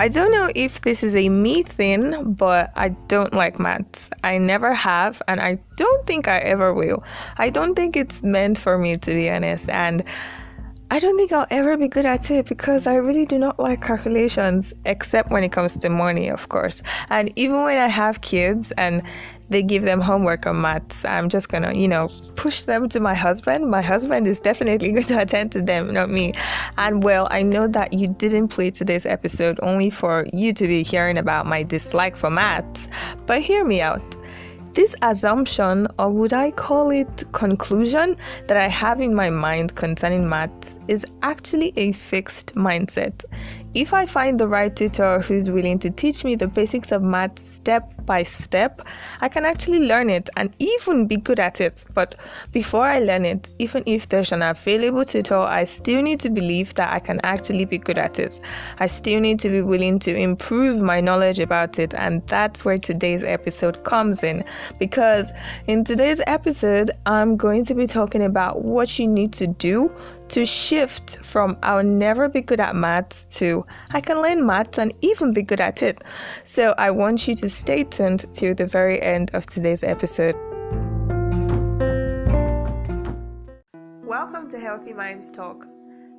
I don't know if this is a me thing, but I don't like maths. I never have, and I don't think I ever will. I don't think it's meant for me, to be honest, and I don't think I'll ever be good at it because I really do not like calculations, except when it comes to money, of course. And even when I have kids and they give them homework on maths, I'm just gonna, push them to my husband. My husband is definitely going to attend to them, not me. And well, I know that you didn't play today's episode only for you to be hearing about my dislike for maths, but hear me out. This assumption, or would I call it conclusion, that I have in my mind concerning maths is actually a fixed mindset. If I find the right tutor who's willing to teach me the basics of maths step by step, I can actually learn it and even be good at it. But before I learn it, even if there's an available tutor, I still need to believe that I can actually be good at it. I still need to be willing to improve my knowledge about it, and that's where today's episode comes in. Because in today's episode, I'm going to be talking about what you need to do to shift from I'll never be good at maths to I can learn maths and even be good at it. So I want you to stay tuned to the very end of today's episode. Welcome to Healthy Minds Talk,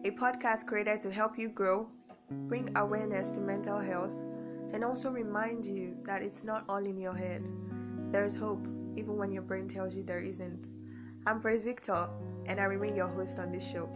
a podcast created to help you grow, bring awareness to mental health, and also remind you that it's not all in your head. There's hope even when your brain tells you there isn't. I'm Praise Victor, and I remain your host on this show.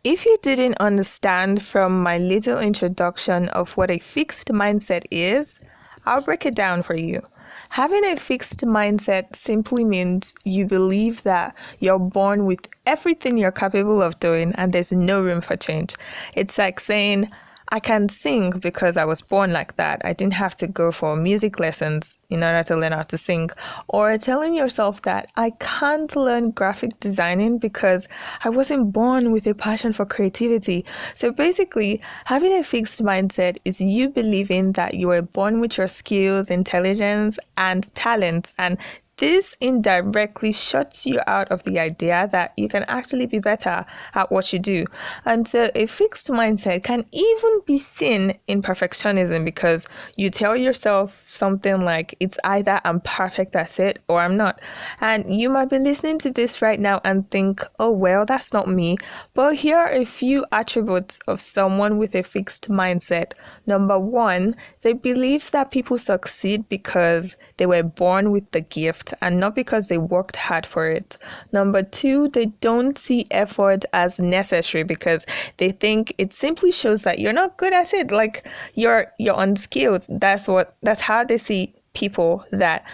If you didn't understand from my little introduction of what a fixed mindset is, I'll break it down for you. Having a fixed mindset simply means you believe that you're born with everything you're capable of doing and there's no room for change. It's like saying, I can sing because I was born like that. I didn't have to go for music lessons in order to learn how to sing. Or telling yourself that I can't learn graphic designing because I wasn't born with a passion for creativity. So basically, having a fixed mindset is you believing that you were born with your skills, intelligence, and talents, and this indirectly shuts you out of the idea that you can actually be better at what you do. And so a fixed mindset can even be seen in perfectionism because you tell yourself something like, it's either I'm perfect at it or I'm not. And you might be listening to this right now and think, oh, well, that's not me. But here are a few attributes of someone with a fixed mindset. Number one, they believe that people succeed because they were born with the gift and not because they worked hard for it. Number two, they don't see effort as necessary because they think it simply shows that you're not good at it, like you're unskilled. That's how they see people that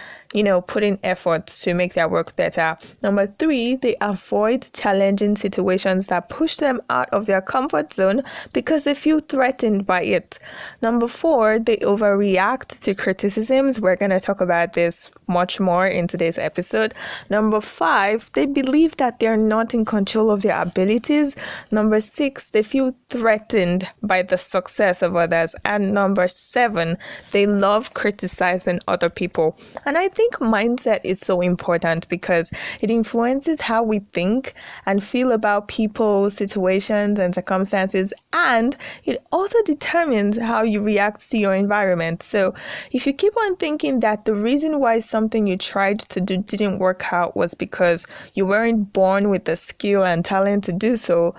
put in effort to make their work better. Number three, they avoid challenging situations that push them out of their comfort zone because they feel threatened by it. Number four, they overreact to criticisms. We're going to talk about this much more in today's episode. Number five, they believe that they're not in control of their abilities. Number six, they feel threatened by the success of others. And number seven, they love criticizing other people. And I think mindset is so important because it influences how we think and feel about people, situations, and circumstances, and it also determines how you react to your environment. So if you keep on thinking that the reason why something you tried to do didn't work out was because you weren't born with the skill and talent to do so,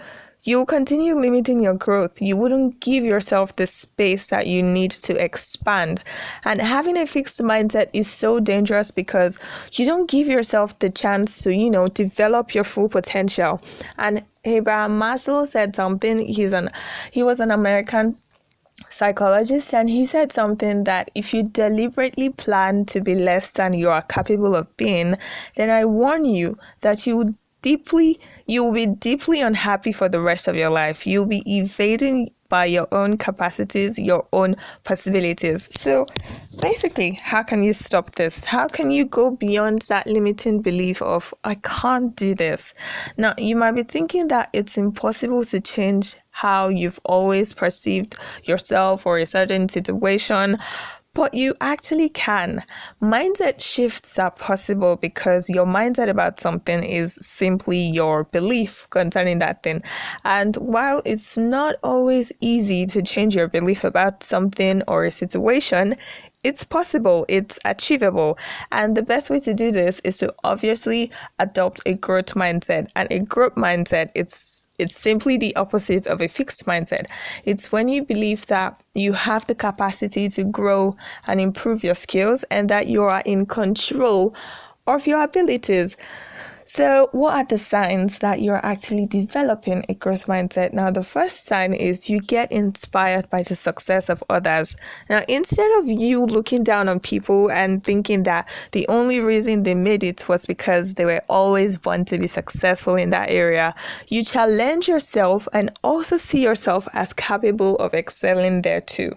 you'll continue limiting your growth. You wouldn't give yourself the space that you need to expand. And having a fixed mindset is so dangerous because you don't give yourself the chance to, develop your full potential. And Abraham Maslow said something. He was an American psychologist, and he said something that if you deliberately plan to be less than you are capable of being, then I warn you that you'll be deeply unhappy for the rest of your life. You'll be evading by your own capacities, your own possibilities. So basically, how can you stop this? How can you go beyond that limiting belief of, I can't do this? Now, you might be thinking that it's impossible to change how you've always perceived yourself or a certain situation, But you actually can. Mindset shifts are possible because your mindset about something is simply your belief concerning that thing. And while it's not always easy to change your belief about something or a situation, it's possible, it's achievable. And the best way to do this is to obviously adopt a growth mindset. And a growth mindset, it's simply the opposite of a fixed mindset. It's when you believe that you have the capacity to grow and improve your skills and that you are in control of your abilities. So, what are the signs that you're actually developing a growth mindset? Now, the first sign is you get inspired by the success of others. Now, instead of you looking down on people and thinking that the only reason they made it was because they were always born to be successful in that area, you challenge yourself and also see yourself as capable of excelling there too.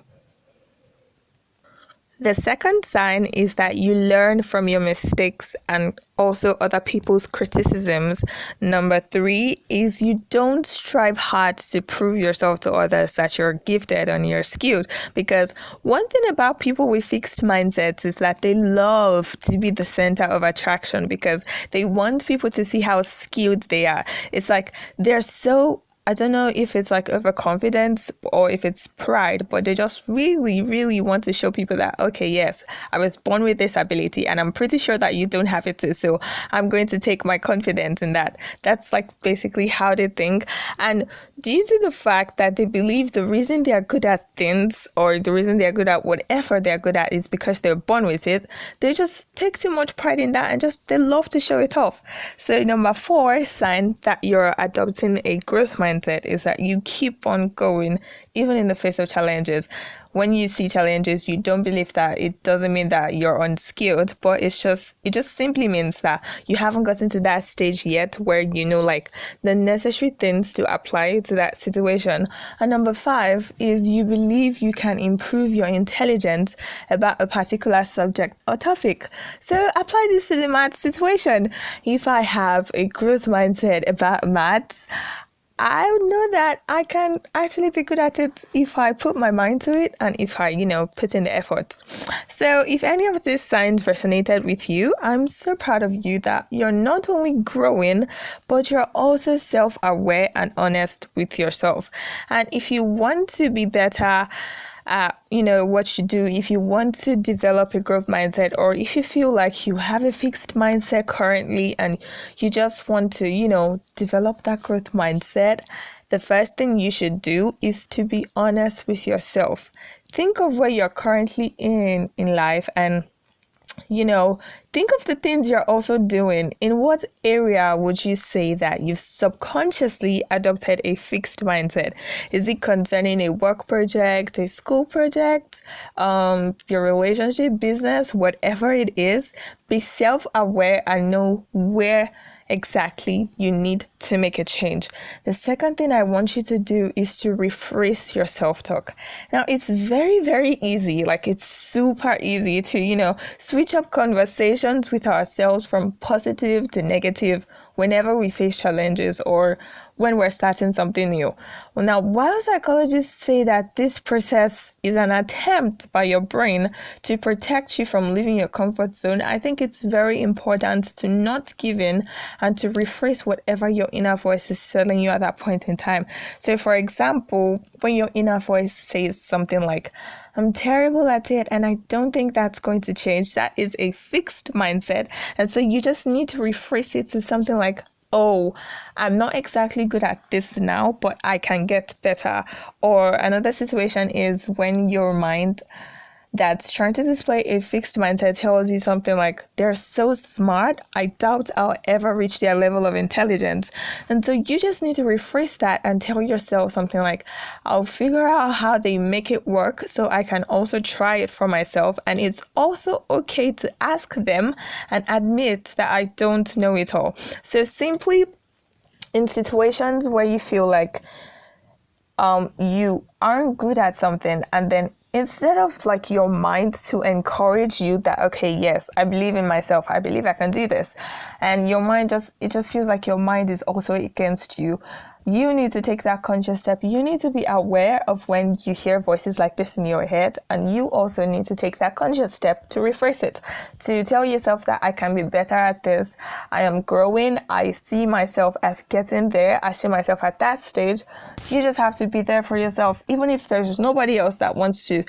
The second sign is that you learn from your mistakes and also other people's criticisms. Number 3 is you don't strive hard to prove yourself to others that you're gifted and you're skilled. Because one thing about people with fixed mindsets is that they love to be the center of attraction because they want people to see how skilled they are. It's like they're so, I don't know if it's like overconfidence or if it's pride, but they just really, really want to show people that, okay, yes, I was born with this ability and I'm pretty sure that you don't have it too. So I'm going to take my confidence in that. That's like basically how they think. And due to the fact that they believe the reason they are good at things or the reason they are good at whatever they're good at is because they're born with it, they just take too much pride in that and just they love to show it off. So number 4 sign that you're adopting a growth mindset is that you keep on going even in the face of challenges. When you see challenges, you don't believe that it doesn't mean that you're unskilled, but it just simply means that you haven't gotten to that stage yet where you know like the necessary things to apply to that situation. And number 5 is you believe you can improve your intelligence about a particular subject or topic. So apply this to the maths situation. If I have a growth mindset about maths, I know that I can actually be good at it if I put my mind to it and if I, put in the effort. So if any of these signs resonated with you, I'm so proud of you that you're not only growing, but you're also self-aware and honest with yourself. And if you want to be better, what you do, if you want to develop a growth mindset, or if you feel like you have a fixed mindset currently and you just want to, develop that growth mindset, the first thing you should do is to be honest with yourself. Think of where you're currently in life and think of the things you're also doing. In what area would you say that you've subconsciously adopted a fixed mindset? Is it concerning a work project, a school project, your relationship, business, whatever it is? Be self-aware and know where exactly you need to make a change. The second thing I want you to do is to rephrase your self-talk. Now, it's very, very easy. Like, it's super easy to, switch up conversations with ourselves from positive to negative whenever we face challenges or when we're starting something new. Well, now, while psychologists say that this process is an attempt by your brain to protect you from leaving your comfort zone, I think it's very important to not give in and to rephrase whatever your inner voice is telling you at that point in time. So, for example, when your inner voice says something like, I'm terrible at it and I don't think that's going to change, that is a fixed mindset. And so you just need to rephrase it to something like, oh, I'm not exactly good at this now, but I can get better. Or another situation is when your mind that's trying to display a fixed mindset tells you something like, they're so smart, I doubt I'll ever reach their level of intelligence. And so you just need to rephrase that and tell yourself something like, I'll figure out how they make it work so I can also try it for myself. And it's also okay to ask them and admit that I don't know it all. So simply in situations where you feel like you aren't good at something, and then instead of like your mind to encourage you that, okay, yes, I believe in myself, I believe I can do this, and your mind it just feels like your mind is also against you, you need to take that conscious step. You need to be aware of when you hear voices like this in your head, and you also need to take that conscious step to reverse it, to tell yourself that I can be better at this. I am growing. I see myself as getting there. I see myself at that stage. You just have to be there for yourself, even if there's nobody else that wants to,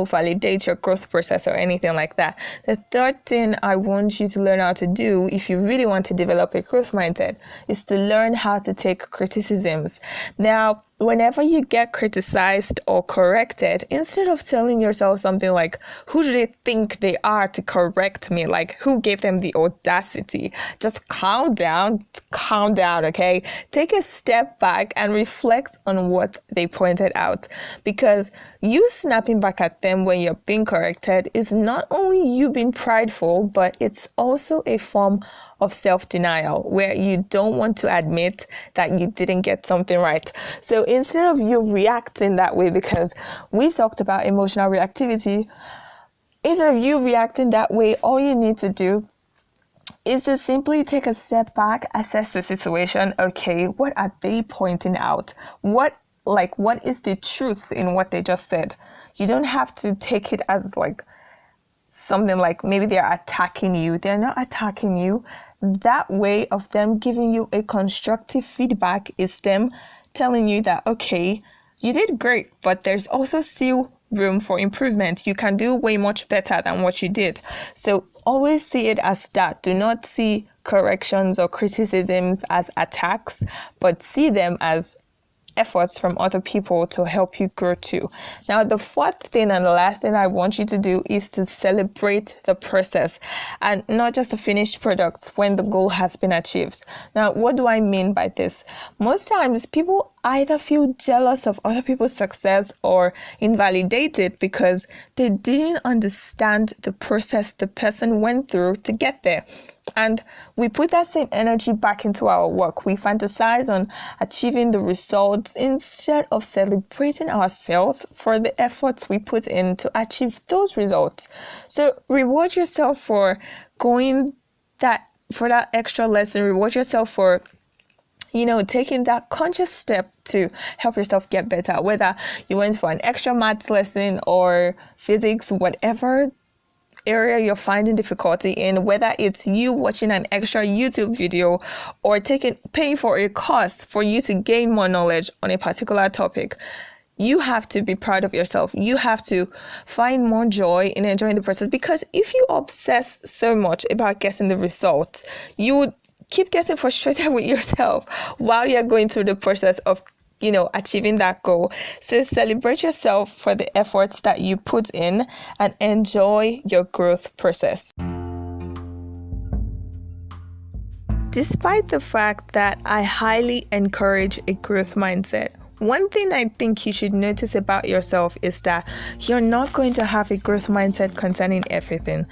validate your growth process or anything like that. The third thing I want you to learn how to do, if you really want to develop a growth mindset, is to learn how to take criticisms. Now, whenever you get criticized or corrected, instead of telling yourself something like, who do they think they are to correct me? Like, who gave them the audacity? Just calm down, okay? Take a step back and reflect on what they pointed out. Because you snapping back at them when you're being corrected is not only you being prideful, but it's also a form of self-denial where you don't want to admit that you didn't get something right. So instead of you reacting that way, because we've talked about emotional reactivity, instead of you reacting that way, all you need to do is to simply take a step back, assess the situation. Okay, what are they pointing out? What is the truth in what they just said? You don't have to take it as like something like maybe they're attacking you. They're not attacking you. That way of them giving you a constructive feedback is them telling you that, okay, you did great, but there's also still room for improvement. You can do way much better than what you did. So always see it as that. Do not see corrections or criticisms as attacks, but see them as efforts from other people to help you grow too. Now, the fourth thing and the last thing I want you to do is to celebrate the process and not just the finished product when the goal has been achieved. Now, what do I mean by this? Most times people either feel jealous of other people's success or invalidate it because they didn't understand the process the person went through to get there. And we put that same energy back into our work. We fantasize on achieving the results instead of celebrating ourselves for the efforts we put in to achieve those results. So reward yourself for for that extra lesson. Reward yourself for taking that conscious step to help yourself get better, whether you went for an extra maths lesson or physics, whatever area you're finding difficulty in, whether it's you watching an extra YouTube video or paying for a course for you to gain more knowledge on a particular topic. You have to be proud of yourself. You have to find more joy in enjoying the process, because if you obsess so much about getting the results, you would keep getting frustrated with yourself while you're going through the process of achieving that goal. So celebrate yourself for the efforts that you put in and enjoy your growth process. Despite the fact that I highly encourage a growth mindset, one thing I think you should notice about yourself is that you're not going to have a growth mindset concerning everything.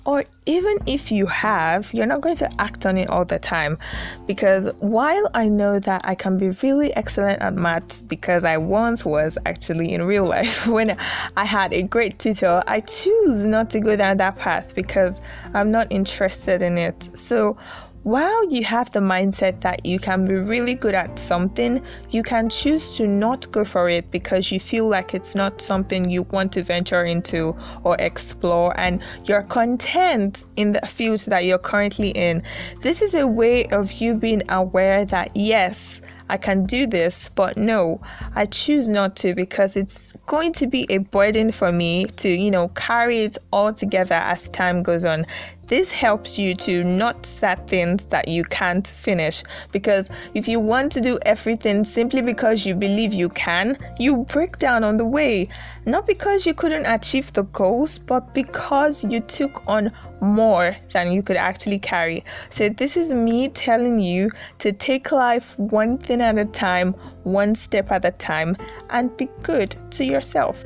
Or even if you have, you're not going to act on it all the time. Because while I know that I can be really excellent at maths, because I once was actually in real life when I had a great tutor, I choose not to go down that path because I'm not interested in it. So while you have the mindset that you can be really good at something, you can choose to not go for it because you feel like it's not something you want to venture into or explore, and you're content in the field that you're currently in. This is a way of you being aware that yes, I can do this, but no, I choose not to because it's going to be a burden for me to, carry it all together as time goes on. This helps you to not start things that you can't finish, because if you want to do everything simply because you believe you can, you break down on the way. Not because you couldn't achieve the goals, but because you took on more than you could actually carry. So this is me telling you to take life one thing at a time, one step at a time, and be good to yourself.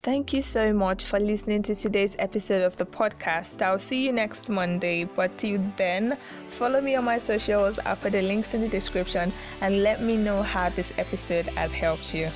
Thank you so much for listening to today's episode of the podcast. I'll see you next Monday, but till then, follow me on my socials. I'll put the links in the description and let me know how this episode has helped you.